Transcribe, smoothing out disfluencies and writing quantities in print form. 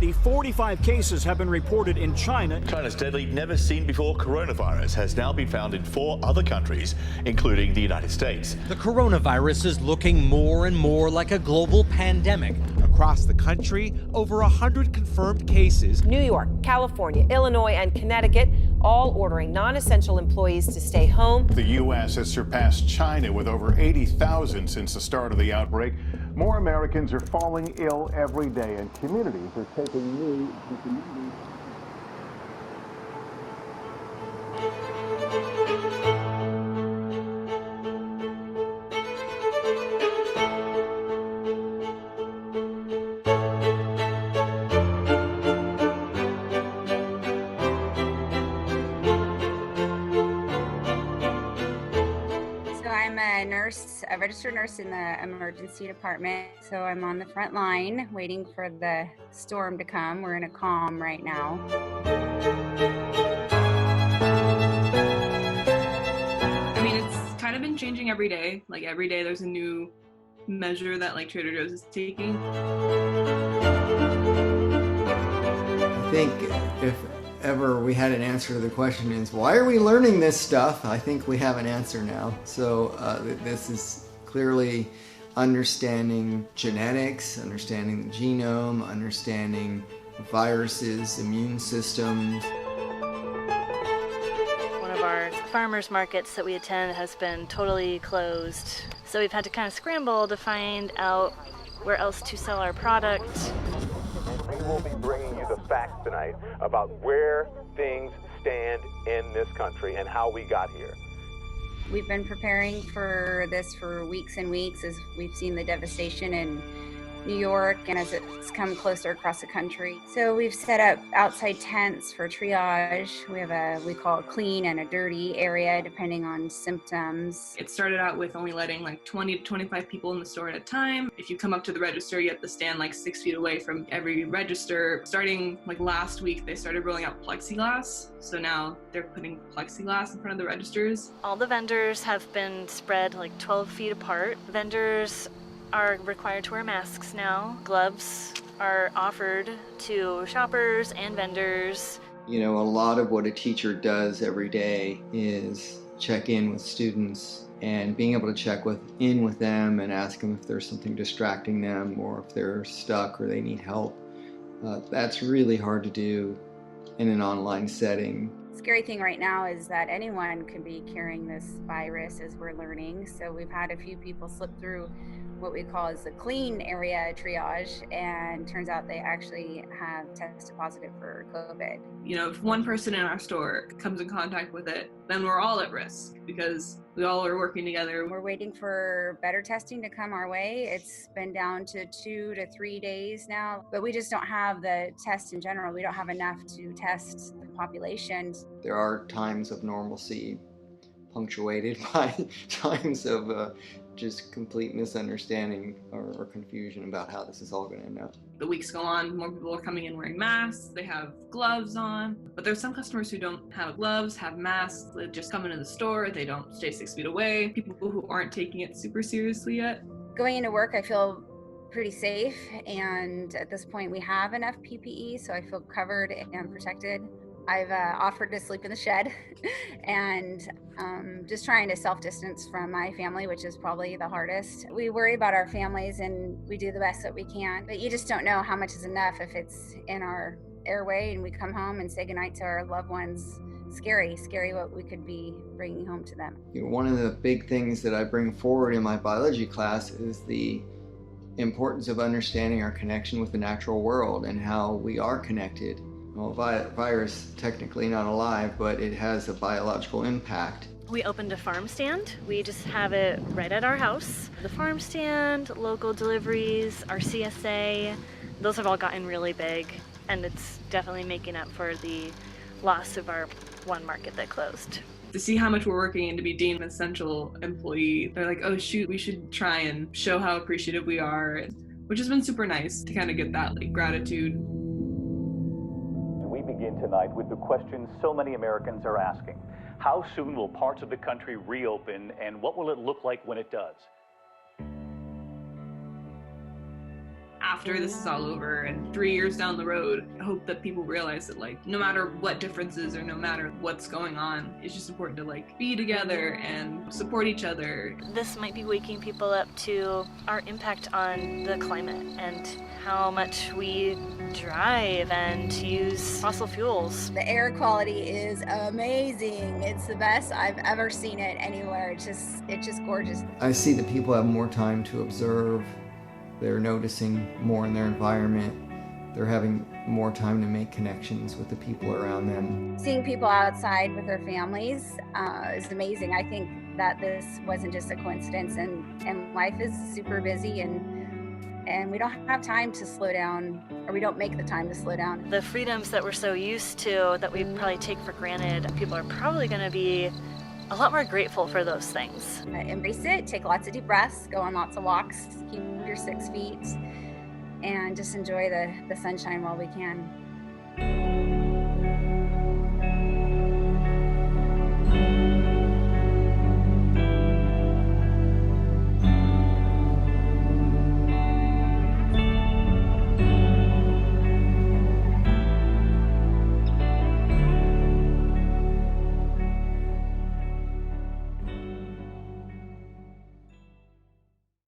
Already, 45 cases have been reported in China. China's deadly, never-seen-before coronavirus has now been found in 4 other countries, including the United States. The coronavirus is looking more and more like a global pandemic. Across the country, over 100 confirmed cases. New York, California, Illinois, and Connecticut all ordering non-essential employees to stay home. The U.S. has surpassed China with over 80,000 since the start of the outbreak. More Americans are falling ill every day, and communities are taking new communities. A registered nurse in the emergency department. So I'm on the front line waiting for the storm to come. We're in a calm right now. I mean, it's kind of been changing every day. Like every day there's a new measure that like Trader Joe's is taking. I think if ever we had an answer to the question is, why are we learning this stuff? I think we have an answer now. So this is clearly understanding genetics, understanding the genome, understanding viruses, immune systems. One of our farmers markets that we attend has been totally closed. So we've had to kind of scramble to find out where else to sell our product. We will be bringing you the facts tonight about where things stand in this country and how we got here. We've been preparing for this for weeks and weeks as we've seen the devastation in New York and as it's come closer across the country. So we've set up outside tents for triage. We have we call a clean and a dirty area depending on symptoms. It started out with only letting like 20 to 25 people in the store at a time. If you come up to the register, you have to stand like 6 feet away from every register. Starting like last week, they started rolling out plexiglass. So now they're putting plexiglass in front of the registers. All the vendors have been spread like 12 feet apart. Vendors are required to wear masks now. Gloves are offered to shoppers and vendors. You know, a lot of what a teacher does every day is check in with students, and being able to check in with them and ask them if there's something distracting them or if they're stuck or they need help. That's really hard to do in an online setting. Scary thing right now is that anyone could be carrying this virus, as we're learning. So we've had a few people slip through what we call is the clean area triage, and turns out they actually have tested positive for COVID. You know, if one person in our store comes in contact with it, then we're all at risk because we all are working together. We're waiting for better testing to come our way. It's been down to 2 to 3 days now, but we just don't have the tests in general. We don't have enough to test the population. There are times of normalcy punctuated by times of just complete misunderstanding or confusion about how this is all going to end up. The weeks go on, more people are coming in wearing masks, they have gloves on, but there's some customers who don't have gloves, have masks, they just come into the store, they don't stay 6 feet away, people who aren't taking it super seriously yet. Going into work, I feel pretty safe, and at this point we have enough PPE, so I feel covered and protected. I've offered to sleep in the shed and just trying to self-distance from my family, which is probably the hardest. We worry about our families and we do the best that we can, but you just don't know how much is enough if it's in our airway and we come home and say goodnight to our loved ones. Scary what we could be bringing home to them. You know, one of the big things that I bring forward in my biology class is the importance of understanding our connection with the natural world and how we are connected. Well, virus, technically not alive, but it has a biological impact. We opened a farm stand. We just have it right at our house. The farm stand, local deliveries, our CSA, those have all gotten really big, and it's definitely making up for the loss of our one market that closed. To see how much we're working and to be deemed an essential employee, they're like, oh shoot, we should try and show how appreciative we are, which has been super nice to kind of get that like gratitude. We begin tonight with the question so many Americans are asking. How soon will parts of the country reopen, and what will it look like when it does? after this is all over and 3 years down the road, I hope that people realize that like no matter what differences or no matter what's going on, it's just important to like be together and support each other. This might be waking people up to our impact on the climate and how much we drive and use fossil fuels. The air quality is amazing. It's the best I've ever seen it anywhere. It's just gorgeous. I see that people have more time to observe. They're noticing more in their environment. They're having more time to make connections with the people around them. Seeing people outside with their families is amazing. I think that this wasn't just a coincidence, and life is super busy, and we don't have time to slow down, or we don't make the time to slow down. The freedoms that we're so used to, that we probably take for granted, people are probably going to be a lot more grateful for those things. Embrace it, take lots of deep breaths, go on lots of walks, keep your 6 feet, and just enjoy the sunshine while we can.